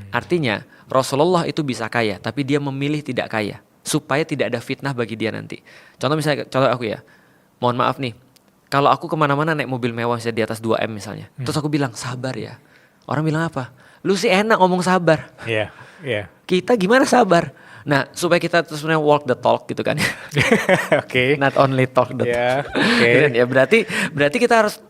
Artinya Rasulullah itu bisa kaya, tapi dia memilih tidak kaya supaya tidak ada fitnah bagi dia nanti. Contoh aku ya, mohon maaf nih, kalau aku kemana-mana naik mobil mewah misalnya di atas 2M misalnya, terus aku bilang sabar ya, orang bilang apa? Lu sih enak ngomong sabar. Iya, iya. Kita gimana sabar? Nah, supaya kita terus sebenarnya walk the talk gitu kan. Oke. Not only talk the Ya, talk. oke. Ya berarti kita harus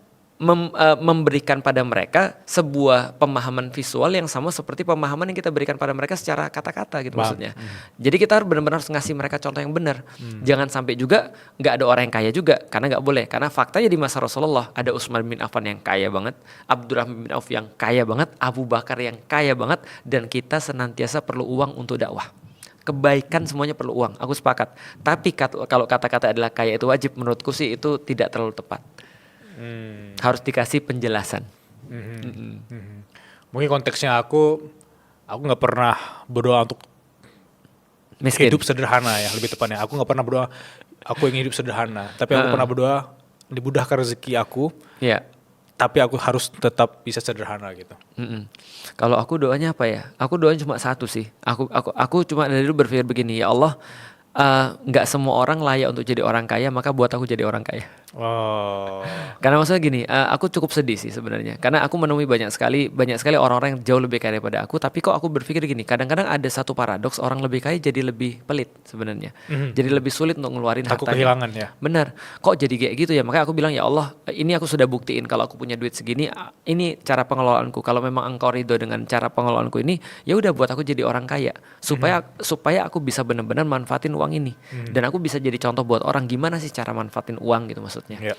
memberikan pada mereka sebuah pemahaman visual yang sama seperti pemahaman yang kita berikan pada mereka secara kata-kata gitu maksudnya. Jadi kita harus benar-benar harus ngasih mereka contoh yang benar. Jangan sampai juga nggak ada orang yang kaya juga, karena nggak boleh. Karena faktanya di masa Rasulullah ada Utsman bin Affan yang kaya banget, Abdurrahman bin Auf yang kaya banget, Abu Bakar yang kaya banget, dan kita senantiasa perlu uang untuk dakwah. Kebaikan semuanya perlu uang, aku sepakat. Tapi kalau kata-kata adalah kaya itu wajib, menurutku sih itu tidak terlalu tepat. Harus dikasih penjelasan. Mungkin konteksnya aku nggak pernah berdoa untuk Miskin. hidup sederhana ya, lebih tepatnya. Aku nggak pernah berdoa aku ingin hidup sederhana, tapi aku pernah berdoa dimudahkan rezeki aku. Iya. Tapi aku harus tetap bisa sederhana gitu. Kalau aku doanya apa ya? Aku doanya cuma satu sih. Aku cuma dari dulu berpikir begini, ya Allah, nggak semua orang layak untuk jadi orang kaya, maka buat aku jadi orang kaya. Oh. Karena maksudnya gini, aku cukup sedih sih sebenarnya. Karena aku menemui banyak sekali orang-orang yang jauh lebih kaya daripada aku. Tapi kok aku berpikir gini, kadang-kadang ada satu paradoks, orang lebih kaya jadi lebih pelit sebenarnya. Jadi lebih sulit untuk ngeluarin Takut hartanya. kehilangan ya. Benar. Kok jadi kayak gitu ya? Makanya aku bilang, ya Allah, ini aku sudah buktiin kalau aku punya duit segini, ini cara pengelolaanku. Kalau memang engkau ridho dengan cara pengelolaanku ini, ya udah buat aku jadi orang kaya. Supaya aku bisa benar-benar manfaatin uang ini. Dan aku bisa jadi contoh buat orang gimana sih cara manfaatin uang gitu maksudnya. Ya.